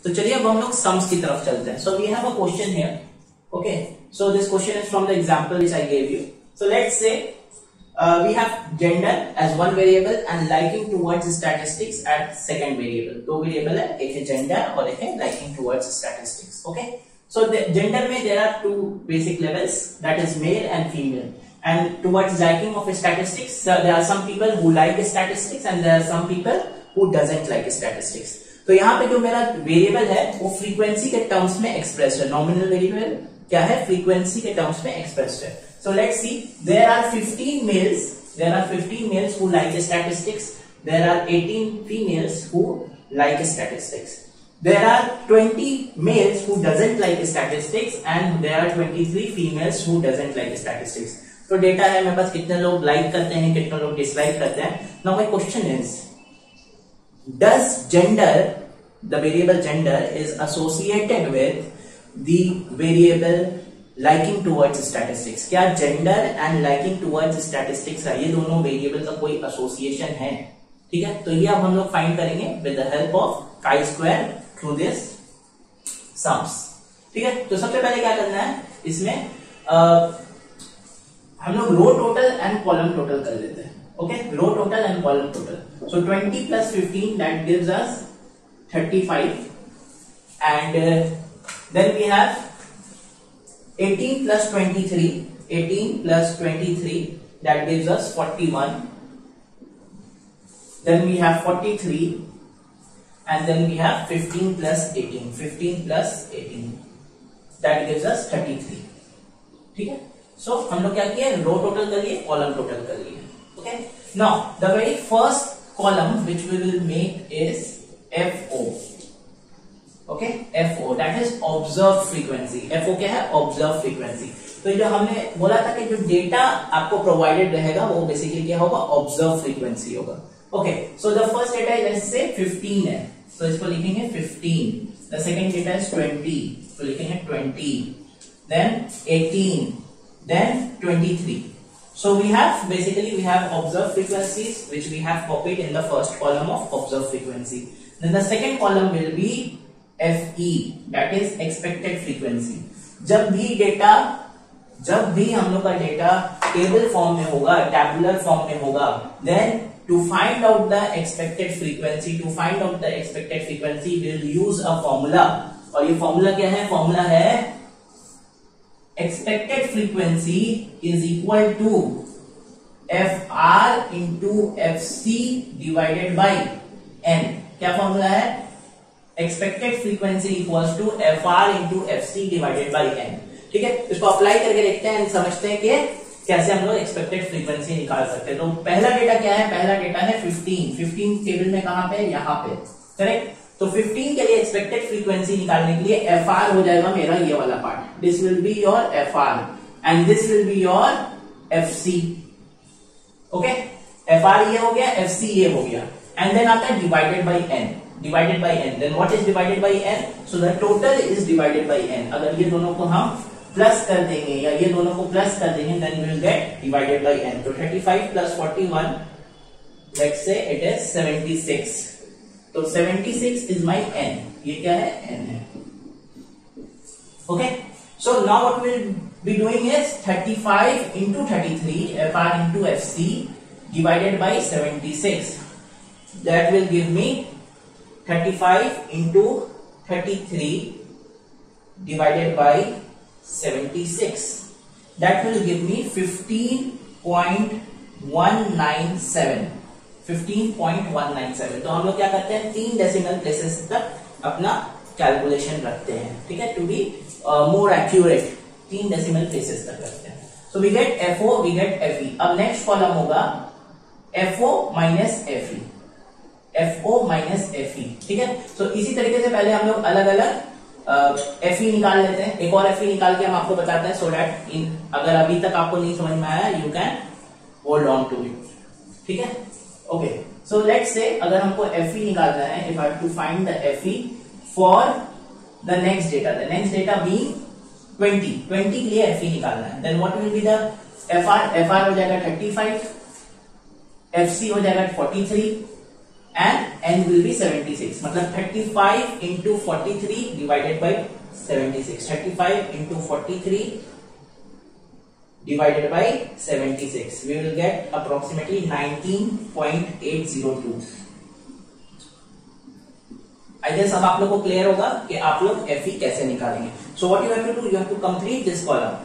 तो चलिए अब हम लोग सम्स की तरफ चलते हैं. So we have a question here. Okay, so this question is from the example which I gave you. So let's say we have gender as one variable and liking towards statistics at second variable. दो variable है, एक है gender और एक है liking towards statistics. Okay, so the gender में there are two basic levels, that is male and female. And towards liking of statistics, there are some people who like statistics and there are some people who doesn't like statistics. तो यहाँ पे जो मेरा variable है वो frequency के terms में express है. नॉमिनल वेरिएबल क्या है? फ्रीक्वेंसी के टर्म्स में एक्सप्रेस है. So let's see, there are 15 males who like statistics. There are 18 females who like statistics. There are 20 males who doesn't like statistics and there are 23 females who doesn't like statistics. तो data है मेरे पास, कितने लोग like करते हैं, कितने लोग dislike करते हैं. Now my question is, does gender, the variable gender is associated with the variable liking towards statistics? क्या gender and liking towards statistics है, ये दोनों वेरिएबल का कोई एसोसिएशन है? ठीक है, तो ये अब हम लोग फाइंड करेंगे with the help of chi square through this sums. ठीक है, तो सबसे पहले क्या करना है, इसमें हम लोग row total and column total कर लेते हैं. Okay, row total and column total. So 20 plus 15 that gives us 35 and then we have 18 plus 23 that gives us 41. Then we have 43 and then we have 15 plus 18 that gives us 33. ठीक है, सो हम लोग क्या किए, रो total कर लिए, column total कर लिए. Okay, now the very first column which we will make is FO. Okay, FO that is observed frequency. FO क्या है? observed frequency. तो जो हमने बोला था कि जो डेटा आपको प्रोवाइडेड रहेगा वो बेसिकली क्या होगा, ऑब्जर्व फ्रीक्वेंसी होगा. Okay, so the first data let's say 15 है, तो इसको लिखेंगे 15. द सेकंड डेटा इज 20, तो लिखेंगे 20. Then 18, then 23. So we have observed frequencies which we have copied in the first column of observed frequency. Then the second column will be FE, that is expected frequency. जब भी हम लोग का data table form में होगा, tabular form में होगा, then to find out the expected frequency we'll use a formula. और ये फॉर्मूला क्या है? फॉर्मूला है expected frequency is equal to FR into FC divided by N. क्या फॉर्मूला है? expected frequency equals to FR into FC divided by N. ठीक है, इसको अप्लाई करके देखते हैं, समझते हैं कि कैसे हम लोग एक्सपेक्टेड फ्रीक्वेंसी निकाल सकते हैं. तो पहला डेटा क्या है? पहला डेटा है 15 टेबल में कहां पे? यहां पे. करेक्ट. तो 15 के लिए एक्सपेक्टेड फ्रीक्वेंसी निकालने के लिए FR हो जाएगा मेरा ये वाला part. This will be your FR and this will be your FC. Okay, FR ये हो गया, FC ये हो गया, एंड देन आता है divided by N. Then what is divided by N? So the total is divided by N. अगर ये दोनों को हम प्लस कर देंगे या ये दोनों को प्लस कर देंगे, then we will get divided by N. तो 35 plus 41, let's say it is 76. तो 76 is my N. ये क्या है? N है. Okay, so now what we will be doing is 35 into 33, FR into FC divided by 76. That will give me 35 into 33 divided by 76. That will give me 15.197. 15.197. तो हम लोग क्या करते हैं, 3 डेसिमल प्लेसेस तक अपना कैलकुलेशन रखते हैं. ठीक है, to be more accurate 3 decimal places तक रखते हैं. So we get FO, we get FE. अब नेक्स्ट कॉलम होगा FO minus FE. FO minus FE. ठीक है, तो इसी तरीके से पहले हम लोग अलग अलग FE निकाल लेते हैं. एक और FE निकाल के हम आपको बताते हैं, सो दैट अगर अभी तक आपको नहीं समझ में आया, you can hold on to it. ठीक है, ओके. सो लेट्स से अगर हमको FE निकालना है, if I have to find the FE for the next data being 20 के लिए FE निकालना है, then what will be the FR हो जाएगा 35, FC हो जाएगा 43, and n will be 76. मतलब 35 into 43 divided by 76. 35 into 43 divided by 76. We will get approximately 19.802. I guess अब आप लोग को क्लियर होगा कि आप लोग FE कैसे निकालेंगे. So what you have to do, you have to complete this column.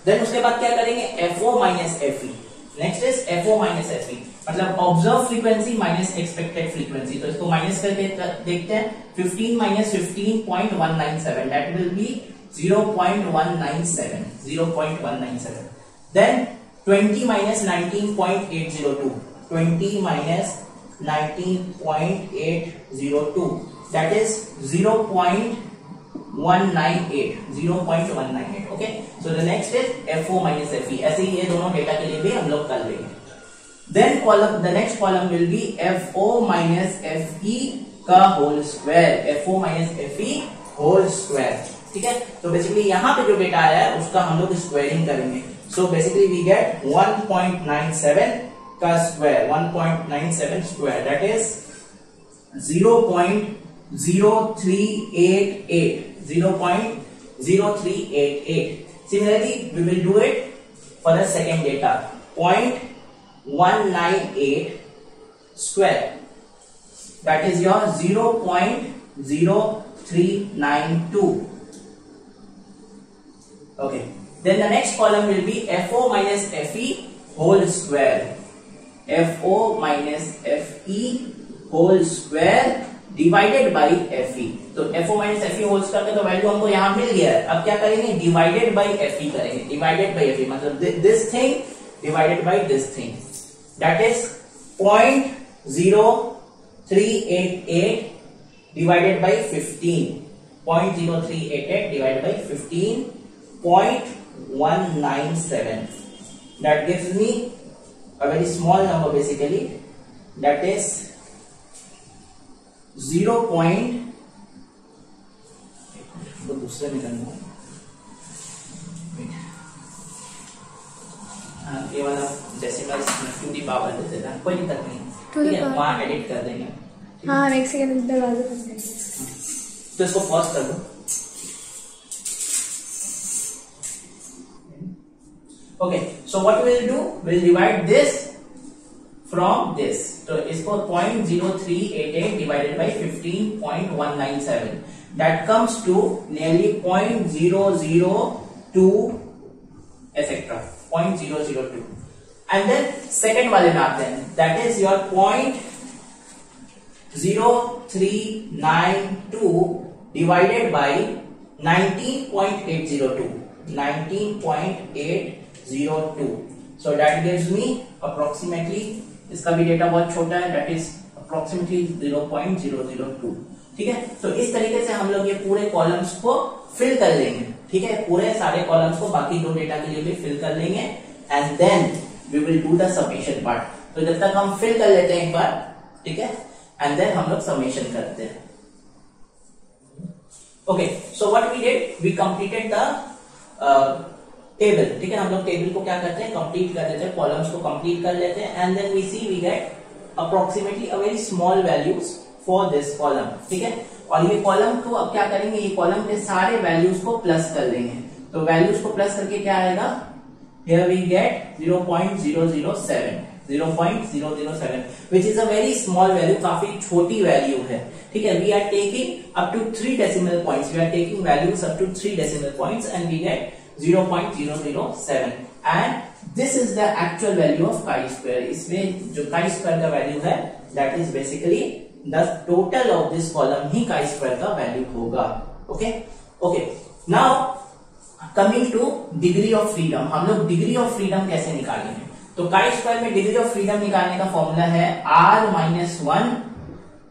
Then उसके बाद क्या करेंगे, FO minus FE. Next is FO minus FE. मतलब observe frequency minus expected frequency. तो इसको माइनस करके देखते हैं. 15 minus 15.197. That will be 0.197. 0.197. Then 20 minus 19.802. 20 minus 19.802. That is 0.198. 0.198. Okay. So the next is FO minus FE. ऐसे ही ये दोनों data के लिए भी हम लोग कर लेंगे. Then the next column will be FO minus FE का whole square. FO minus FE whole square. ठीक है. तो बेसिकली यहाँ पे जो डेटा आया है उसका हम लोग स्क्वायरिंग करेंगे. So basically we get 1.97 का square. 1.97 square. That is 0.0388. 0.0388. Similarly, we will do it for the second data. 0.198 square. That is your 0.0392. Okay. Then the next column will be FO minus FE whole square. FO minus FE whole square divided by FE. तो FO minus FE whole square का तो value हमको यहाँ मिल गया है. अब क्या करेंगे, डिवाइडेड बाई FE करेंगे. डिवाइडेड बाई FE मतलब this thing divided by this thing. That is 0.0388 divided by 15. 0.0388 divided by 15.197. That gives me a very small number basically. That is 0. दूसरे में करना है. ये वाला डेसिमल टू दी पावर दे देना, कोई दिक्कत नहीं. ठीक है, वहाँ एडिट कर देंगे. हाँ, नेक्स्ट सेकंड दरवाजा कर देंगे. तो इसको पॉज कर दो. Okay, so what we will do, we will divide this from this. तो इसको 0.0388 divided by 15.197. That comes to nearly 0.002 etcetera. 0.002. And then second वाले में आते हैं. That is your 0.0392 divided by 19.802. 19.802. So that gives me approximately, इसका भी data बहुत छोटा है. That is approximately 0.002. ठीक है. तो इस तरीके से हम लोग ये पूरे कॉलम्स को फिल कर लेंगे. ठीक है, पूरे सारे कॉलम्स को बाकी दो डेटा के लिए भी फिल कर लेंगे. And then we will do the summation part. तो जब तक हम फिल कर लेते हैं एक बार, ठीक है, एंड देन हम लोग समेशन करते हैं. Okay, so what we did, we completed the table. ठीक है, हम लोग टेबल को क्या करते हैं, कंप्लीट कर लेते हैं, कॉलम्स को कंप्लीट कर लेते हैं. And then we see we get approximately a very small values for this column. ठीक है, और ये कॉलम को अब क्या करेंगे, ये कॉलम के सारे वैल्यूज को प्लस कर लेंगे. तो वैल्यूज को प्लस करके क्या आएगा, here we get 0.007. 0.007 which is a very small value. काफी छोटी वैल्यू है. ठीक है, we are taking up to 3 decimal points. We are taking values up to 3 decimal points and we get 0.007. And this is the actual value of chi-square. इसमें जो chi-square का value है, that is basically the total of this column he chi-square का value होगा. Okay, okay. Now coming to degree of freedom. हम लोग degree of freedom कैसे निकालेंगे. तो chi-square में डिग्री ऑफ फ्रीडम निकालने का फॉर्मूला है r minus 1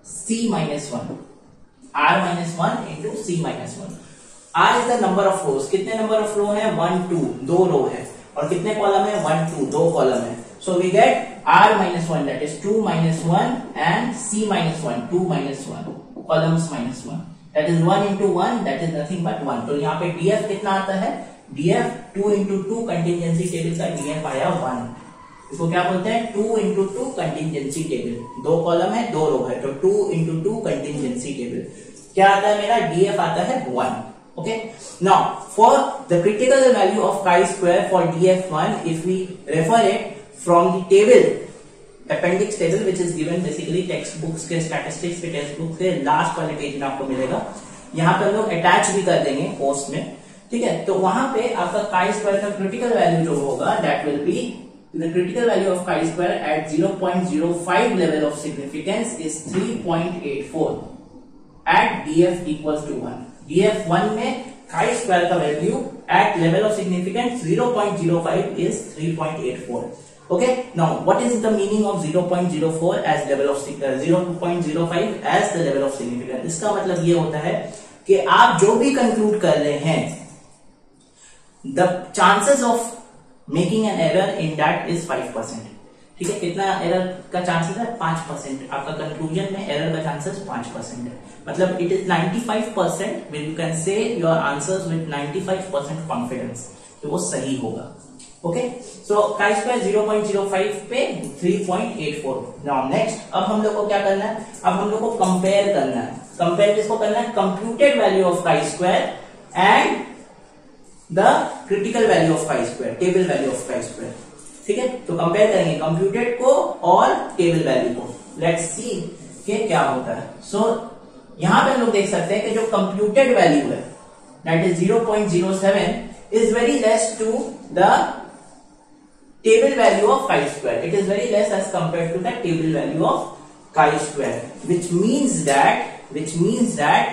c minus 1. r minus 1 into c minus 1. r is the number of rows. कितने नंबर ऑफ रो है, 1 2, 2 रो है. और कितने कॉलम है, 1 2, 2 कॉलम है. So we get r minus 1, that is 2 minus 1 and c minus 1, 2 minus 1, columns minus 1. That is 1 into 1, that is nothing but 1. तो यहाँ पे df कितना आता है, df 2 into 2 कंटिजेंसी टेबल का df आया 1. इसको क्या बोलते हैं 2 into 2 कंटिंजेंसी टेबल। 2 कॉलम है 2 रो है तो 2 into 2 कंटिंजेंसी टेबल। क्या आता है मेरा DF आता है 1। Okay, now for the critical value of chi square for DF1 if we refer it from the table appendix table which is given basically text books के स्टैटिस्टिक्स के text book के last वाले page में आपको मिलेगा। यहाँ पे हम लोग अटैच भी कर देंगे पोस्ट में, ठीक है। तो वहां पे आपका chi square का क्रिटिकल वैल्यू जो होगा that will be the critical value of chi square at 0.05 level of significance is 3.84 at df equals to 1। df1 में chi square का value at level of significance 0.05 is 3.84। okay, now what is the meaning of 0.04 as level of 0.05 as the level of significance? इसका मतलब ये होता है कि आप जो भी कंक्लूड कर रहे हैं the chances of making an error in that is 5%। ठीक है, कितना एरर का चांसेस है 5%। आपका कंक्लूजन में एरर का चांसेस 5% है, मतलब it is 95% when you can say your answers with 95% confidence तो वो सही होगा। ओके, सो chi square 0.05 पे 3.84। नाउ नेक्स्ट अब हम लोग को क्या करना है, अब हम लोग को कंपेयर करना है। कंपेयर किसको करना है, computed value of chi square and the critical value of chi square, table value of chi square। ठीक है, तो कंपेयर करेंगे कंप्यूटेड को और टेबल वैल्यू को। लेट्स सी कि क्या होता है। सो यहां पे हम लोग देख सकते हैं कि जो कंप्यूटेड वैल्यू है that is 0.07 is very less to the table value of chi square। It is very less as compare to the table value of chi square, which means that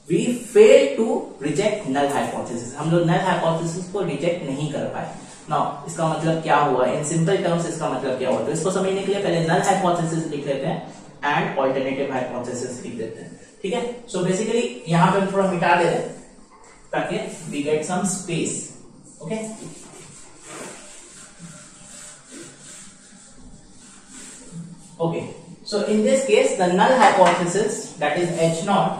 we fail to reject null hypothesis। हम लोग null hypothesis को reject नहीं कर पाए। Now इसका मतलब क्या हुआ, इन सिंपल टर्म्स इसका मतलब क्या हुआ, तो इसको समझने के लिए पहले null hypothesis लिख लेते हैं एंड ऑल्टरनेटिव hypothesis लिख देते हैं। ठीक है, सो बेसिकली यहां पे थोड़ा मिटा देते हैं ताकि we get some space. Okay, okay, so in this case the null hypothesis that is H naught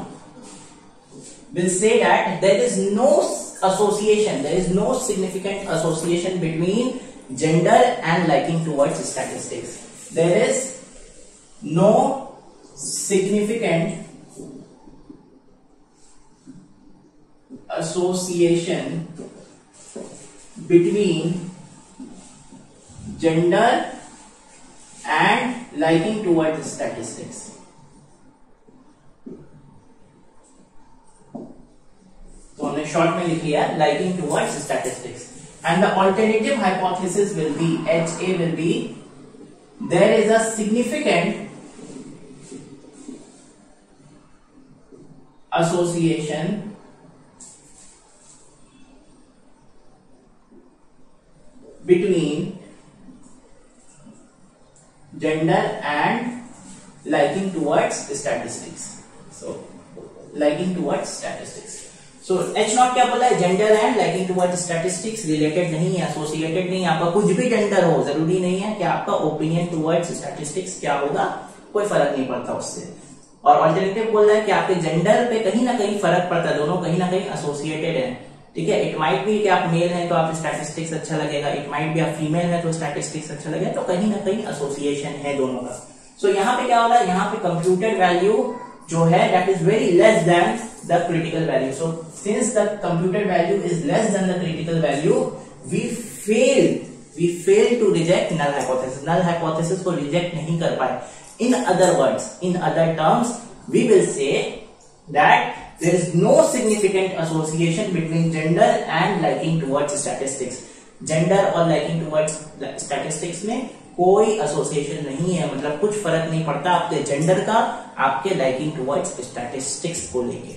will say that there is no association, there is no significant association between gender and liking towards statistics। There is no significant association between gender and liking towards statistics। तो हमने short में लिख लिया liking towards statistics and the alternative hypothesis will be HA will be there is a significant association between gender and liking towards statistics। So liking towards statistics। So H not क्या बोला है, gender and liking towards statistics related नहीं है, associated नहीं है। आपका कुछ भी जेंडर हो, जरूरी नहीं है कि आपका ओपिनियन टुवर्ड्स स्टैटिस्टिक्स क्या होगा, कोई फर्क नहीं पड़ता उससे। और ऑल्टरनेटिव बोल रहा है कि आपके जेंडर पे कहीं ना कहीं फर्क पड़ता है, दोनों कहीं ना कहीं एसोसिएटेड है। ठीक है, इट माइट बी कि आप मेल हैं तो आप स्टैटिस्टिक्स अच्छा लगेगा, इट माइट बी आप फीमेल हैं तो स्टैटिस्टिक्स अच्छा लगेगा, तो कहीं ना कहीं एसोसिएशन है दोनों का। सो यहाँ पे क्या हो रहा है, यहाँ पे कंप्यूटेड वैल्यू जो है that is very less than the critical value. So since the computed value is less than the critical value we fail to reject null hypothesis. Null hypothesis को रिजेक्ट नहीं कर पाए। In other words, in other terms we will say that there is no significant association between gender and liking towards statistics। gender और liking towards statistics में कोई association नहीं है, मतलब कुछ फर्क नहीं पड़ता आपके जेंडर का आपके लाइकिंग टुवर्ड्स स्टैटिस्टिक्स को लेके।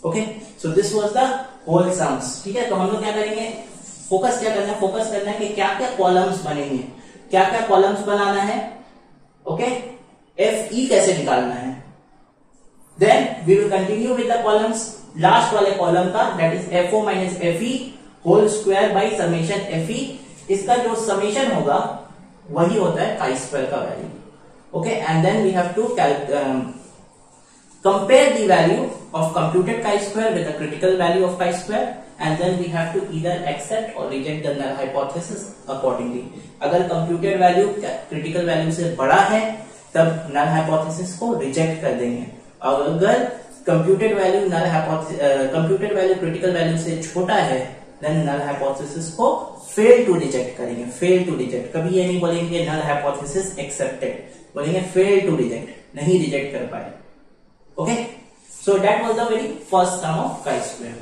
Okay, so this was the whole sums. ठीक है, तो हम लोग क्या करेंगे, फोकस क्या करना है, फोकस करना है कि क्या क्या कॉलम्स बनेंगे, क्या क्या कॉलम्स बनाना है। ओके, FE कैसे निकालना है, then we will continue with the columns. Last वाले कॉलम का that is FO minus FE whole square by summation FE। इसका जो समेशन होगा वही होता है chi square का value. Okay, and then we have to compare the value of computed chi square with the critical value of chi square and then we have to either accept or reject the null hypothesis accordingly. अगर computed value critical value से बड़ा है तब नल hypothesis को reject कर देंगे, और अगर कंप्यूटेड वैल्यू क्रिटिकल वैल्यू से छोटा है देन नल हाइपोथेसिस को फेल टू रिजेक्ट करेंगे. फेल टू रिजेक्ट, कभी ये नहीं बोलेंगे नल हाइपोथेसिस एक्सेप्टेड, बोलेंगे फेल टू रिजेक्ट, नहीं रिजेक्ट कर पाए. Okay, so that was the very first term of chi square.